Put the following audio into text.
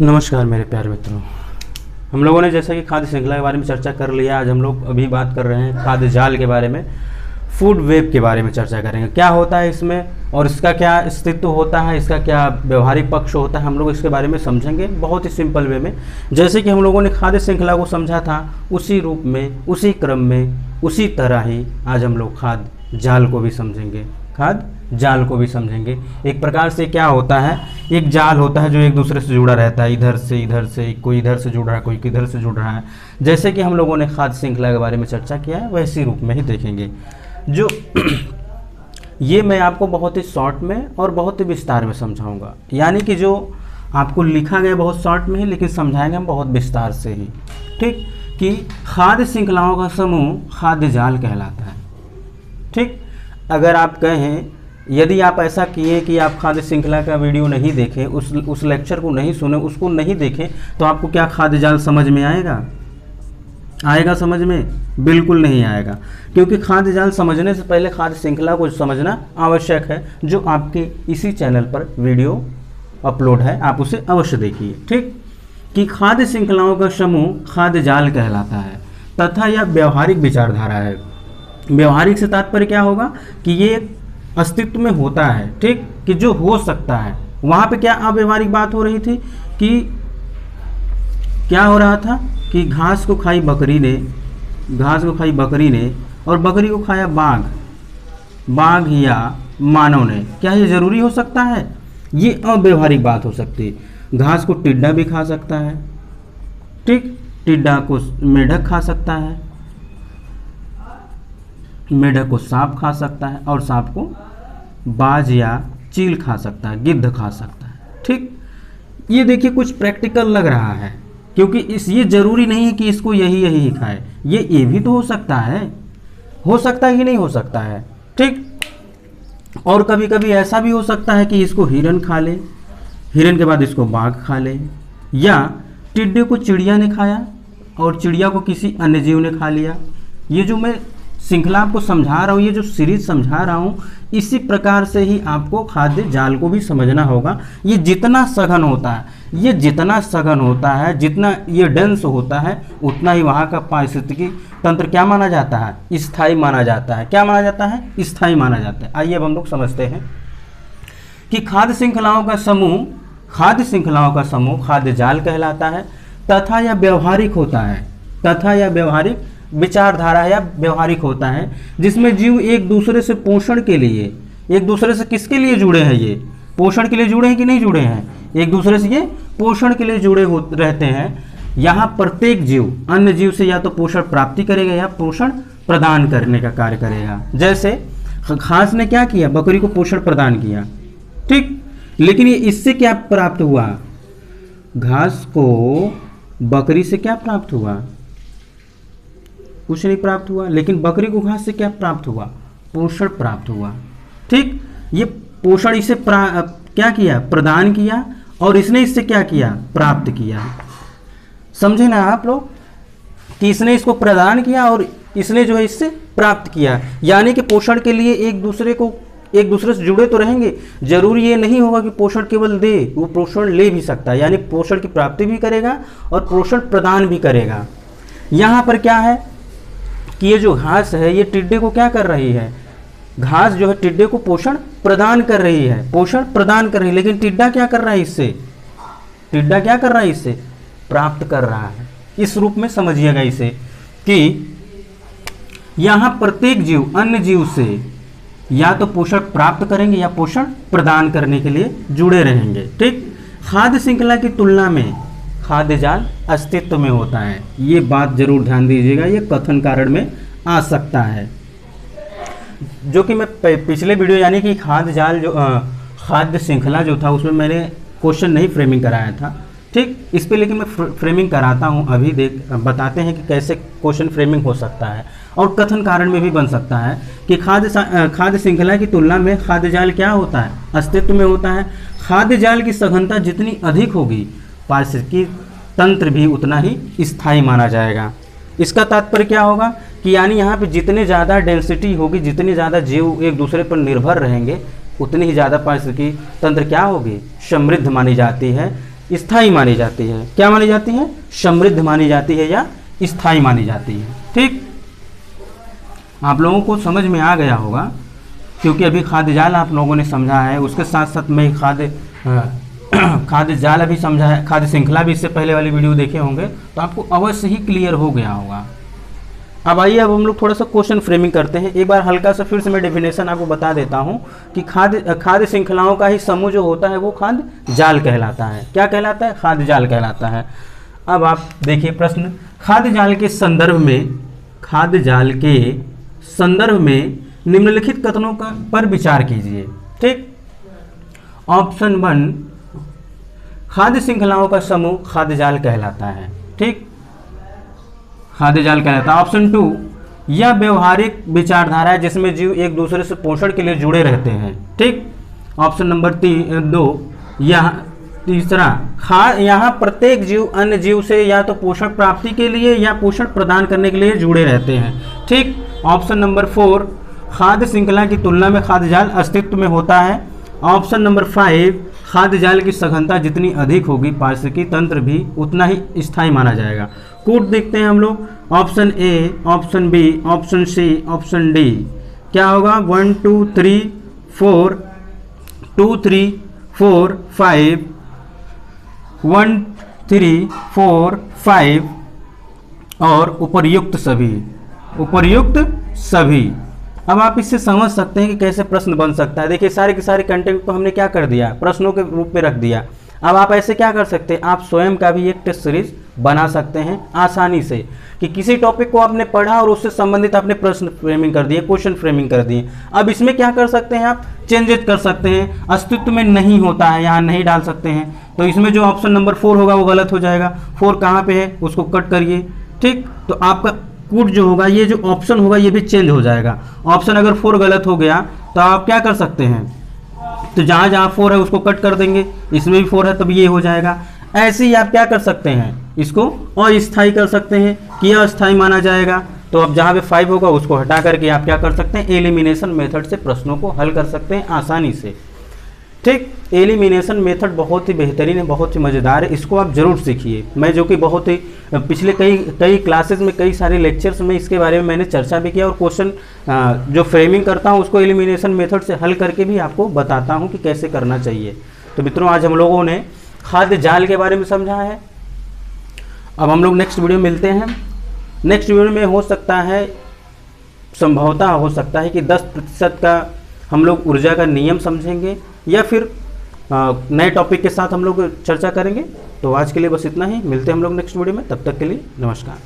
नमस्कार मेरे प्यारे मित्रों। हम लोगों ने जैसा कि खाद्य श्रृंखला के बारे में चर्चा कर लिया, आज हम लोग अभी बात कर रहे हैं खाद्य जाल के बारे में, फूड वेब के बारे में चर्चा करेंगे। क्या होता है इसमें और इसका क्या अस्तित्व होता है, इसका क्या व्यवहारिक पक्ष होता है, हम लोग इसके बारे में समझेंगे बहुत ही सिंपल वे में। जैसे कि हम लोगों ने खाद्य श्रृंखला को समझा था, उसी रूप में, उसी क्रम में, उसी तरह ही आज हम लोग खाद्य जाल को भी समझेंगे, खाद्य जाल को भी समझेंगे। एक प्रकार से क्या होता है, एक जाल होता है जो एक दूसरे से जुड़ा रहता है, इधर से कोई इधर से जुड़ रहा है, कोई किधर से जुड़ रहा है। जैसे कि हम लोगों ने खाद्य श्रृंखला के बारे में चर्चा किया है, वैसे रूप में ही देखेंगे। जो ये मैं आपको बहुत ही शॉर्ट में और बहुत ही विस्तार में समझाऊंगा, यानी कि जो आपको लिखा गया बहुत शॉर्ट में ही, लेकिन समझाएंगे हम बहुत विस्तार से ही। ठीक, कि खाद्य श्रृंखलाओं का समूह खाद्य जाल कहलाता है। ठीक, अगर आप कहें, यदि आप ऐसा किए कि आप खाद्य श्रृंखला का वीडियो नहीं देखें, उस लेक्चर को नहीं सुने, उसको नहीं देखें, तो आपको क्या खाद्य जाल समझ में आएगा समझ में? बिल्कुल नहीं आएगा, क्योंकि खाद्य जाल समझने से पहले खाद्य श्रृंखला को समझना आवश्यक है, जो आपके इसी चैनल पर वीडियो अपलोड है, आप उसे अवश्य देखिए। ठीक, कि खाद्य श्रृंखलाओं का समूह खाद्य जाल कहलाता है तथा यह व्यवहारिक विचारधारा है। व्यवहारिक से तात्पर्य क्या होगा कि ये अस्तित्व में होता है। ठीक, कि जो हो सकता है। वहाँ पे क्या अव्यवहारिक बात हो रही थी कि क्या हो रहा था कि घास को खाई बकरी ने और बकरी को खाया बाघ या मानव ने। क्या ये जरूरी हो सकता है? ये अव्यवहारिक बात हो सकती है। घास को टिड्डा भी खा सकता है। ठीक, टिड्डा को मेढक खा सकता है, मेढक को सांप खा सकता है, और सांप को बाज या चील खा सकता है, गिद्ध खा सकता है। ठीक, ये देखिए कुछ प्रैक्टिकल लग रहा है, क्योंकि ये जरूरी नहीं है कि इसको यही खाए, ये भी तो हो सकता है कि नहीं हो सकता है। ठीक, और कभी कभी ऐसा भी हो सकता है कि इसको हिरन खा ले, हिरन के बाद इसको बाघ खा ले, या टिड्डे को चिड़िया ने खाया और चिड़िया को किसी अन्य जीव ने खा लिया। ये जो मैं श्रृंखला आपको समझा रहा हूँ, ये जो सीरीज समझा रहा हूँ, इसी प्रकार से ही आपको खाद्य जाल को भी समझना होगा। ये जितना सघन होता है, जितना ये डेंस होता है, उतना ही वहाँ का पारिस्थितिकी तंत्र क्या माना जाता है? स्थायी माना जाता है। क्या माना जाता है? स्थायी माना जाता है। आइए अब हम लोग समझते हैं कि खाद्य श्रृंखलाओं का समूह खाद्य जाल कहलाता है तथा यह व्यवहारिक होता है, विचारधारा या व्यवहारिक होता है, जिसमें जीव एक दूसरे से पोषण के लिए, एक दूसरे से किसके लिए जुड़े हैं? ये पोषण के लिए जुड़े हैं कि नहीं जुड़े हैं? एक दूसरे से ये पोषण के लिए जुड़े रहते हैं। यहाँ प्रत्येक जीव अन्य जीव से या तो पोषण प्राप्ति करेगा या पोषण प्रदान करने का कार्य करेगा। जैसे घास ने क्या किया? बकरी को पोषण प्रदान किया। ठीक, लेकिन ये इससे क्या प्राप्त हुआ? घास को बकरी से क्या प्राप्त हुआ? कुछ नहीं प्राप्त हुआ, लेकिन बकरी को घास से क्या प्राप्त हुआ? पोषण प्राप्त हुआ। ठीक, ये पोषण इसे क्या किया? प्रदान किया, और इसने इससे क्या किया? प्राप्त किया। समझे ना आप लोग कि इसने इसको प्रदान किया और इसने जो है इससे प्राप्त किया। यानी कि पोषण के लिए एक दूसरे से जुड़े तो रहेंगे। जरूरी ये नहीं होगा कि पोषण केवल दे, वो पोषण ले भी सकता है, यानी पोषण की प्राप्ति भी करेगा और पोषण प्रदान भी करेगा। यहाँ पर क्या है कि ये जो घास है, ये टिड्डे को क्या कर रही है? घास जो है टिड्डे को पोषण प्रदान कर रही है, लेकिन टिड्डा क्या कर रहा है इससे? प्राप्त कर रहा है। इस रूप में समझिएगा इसे, कि यहाँ प्रत्येक जीव अन्य जीव से या तो पोषण प्राप्त करेंगे या पोषण प्रदान करने के लिए जुड़े रहेंगे। ठीक, खाद्य श्रृंखला की तुलना में खाद्य जाल अस्तित्व में होता है। ये बात जरूर ध्यान दीजिएगा, ये कथन कारण में आ सकता है, जो कि मैं पिछले वीडियो यानी कि खाद्य जाल जो खाद्य श्रृंखला जो था, उसमें मैंने क्वेश्चन नहीं फ्रेमिंग कराया था। ठीक, इस पे लेकिन मैं फ्रेमिंग कराता हूँ। अभी बताते हैं कि कैसे क्वेश्चन फ्रेमिंग हो सकता है और कथन कारण में भी बन सकता है कि खाद्य श्रृंखला की तुलना में खाद्य जाल क्या होता है? अस्तित्व में होता है। खाद्य जाल की सघनता जितनी अधिक होगी, पारिस्थितिकी तंत्र भी उतना ही स्थायी माना जाएगा। इसका तात्पर्य क्या होगा कि यानी यहाँ पे जितने ज़्यादा डेंसिटी होगी, जितने ज़्यादा जीव एक दूसरे पर निर्भर रहेंगे, उतनी ही ज़्यादा पारिस्थितिकी तंत्र क्या होगी? समृद्ध मानी जाती है। स्थायी मानी जाती है। क्या मानी जाती है? समृद्ध मानी जाती है या स्थायी मानी जाती है। ठीक, आप लोगों को समझ में आ गया होगा, क्योंकि अभी खाद्य जाल आप लोगों ने समझा है, उसके साथ साथ मैं खाद्य जाल अभी समझा है, खाद्य श्रृंखला भी इससे पहले वाली वीडियो देखे होंगे, तो आपको अवश्य ही क्लियर हो गया होगा। अब आइए, अब हम लोग थोड़ा सा क्वेश्चन फ्रेमिंग करते हैं। एक बार हल्का सा फिर से मैं डेफिनेशन आपको बता देता हूं कि खाद्य श्रृंखलाओं का ही समूह जो होता है वो खाद्य जाल कहलाता है। क्या कहलाता है? खाद्य जाल कहलाता है। अब आप देखिए प्रश्न, खाद्य जाल के संदर्भ में निम्नलिखित कथनों पर विचार कीजिए। ठीक, ऑप्शन 1, खाद्य श्रृंखलाओं का समूह खाद्य जाल कहलाता है। ठीक, खाद्य जाल कहलाता है। ऑप्शन 2, यह व्यवहारिक विचारधारा है जिसमें जीव एक दूसरे से पोषण के लिए जुड़े रहते हैं। ठीक, ऑप्शन नंबर 2, यह तीसरा, यहाँ प्रत्येक जीव अन्य जीव से या तो पोषण प्राप्ति के लिए या पोषण प्रदान करने के लिए जुड़े रहते हैं। ठीक, ऑप्शन नंबर 4, खाद्य श्रृंखला की तुलना में खाद्य जाल अस्तित्व में होता है। ऑप्शन नंबर 5, खाद्य जाल की सघनता जितनी अधिक होगी पारिस्थितिकी तंत्र भी उतना ही स्थायी माना जाएगा। कोड देखते हैं हम लोग, option A, option B, option C, option D. क्या होगा? 1 2 3 4 2 3 4 5 1 3 4 5 और उपर्युक्त सभी। अब आप इससे समझ सकते हैं कि कैसे प्रश्न बन सकता है। देखिए, सारे के सारे कंटेंट को हमने क्या कर दिया, प्रश्नों के रूप में रख दिया। अब आप ऐसे क्या कर सकते हैं, आप स्वयं का भी एक टेस्ट सीरीज बना सकते हैं आसानी से, कि किसी टॉपिक को आपने पढ़ा और उससे संबंधित आपने प्रश्न फ्रेमिंग कर दिए, क्वेश्चन फ्रेमिंग कर दिए। अब इसमें क्या कर सकते हैं, आप चेंजेस कर सकते हैं। अस्तित्व में नहीं होता है, यहाँ नहीं डाल सकते हैं, तो इसमें जो ऑप्शन नंबर 4 होगा वो गलत हो जाएगा। 4 कहाँ पे है, उसको कट करिए। ठीक, तो आपका कोड जो होगा, ये जो ऑप्शन होगा ये भी चेंज हो जाएगा। ऑप्शन अगर 4 गलत हो गया तो आप क्या कर सकते हैं, तो जहाँ जहाँ 4 है उसको कट कर देंगे, इसमें भी 4 है तब ये हो जाएगा। ऐसे ही आप क्या कर सकते हैं, इसको अस्थायी कर सकते हैं कि अस्थायी माना जाएगा। तो अब जहाँ पे 5 होगा उसको हटा करके आप क्या कर सकते हैं, एलिमिनेशन मेथड से प्रश्नों को हल कर सकते हैं आसानी से। ठीक, एलिमिनेशन मेथड बहुत ही बेहतरीन है, बहुत ही मज़ेदार है, इसको आप ज़रूर सीखिए। मैं जो कि बहुत ही पिछले कई क्लासेस में, कई सारे लेक्चर्स में इसके बारे में मैंने चर्चा भी किया, और क्वेश्चन जो फ्रेमिंग करता हूँ उसको एलिमिनेशन मेथड से हल करके भी आपको बताता हूँ कि कैसे करना चाहिए। तो मित्रों, आज हम लोगों ने खाद्य जाल के बारे में समझा है। अब हम लोग नेक्स्ट वीडियो में मिलते हैं। नेक्स्ट वीडियो में हो सकता है, संभवतः हो सकता है कि 10% का हम लोग ऊर्जा का नियम समझेंगे, या फिर नए टॉपिक के साथ हम लोग चर्चा करेंगे। तो आज के लिए बस इतना ही, मिलते हैं हम लोग नेक्स्ट वीडियो में, तब तक के लिए नमस्कार।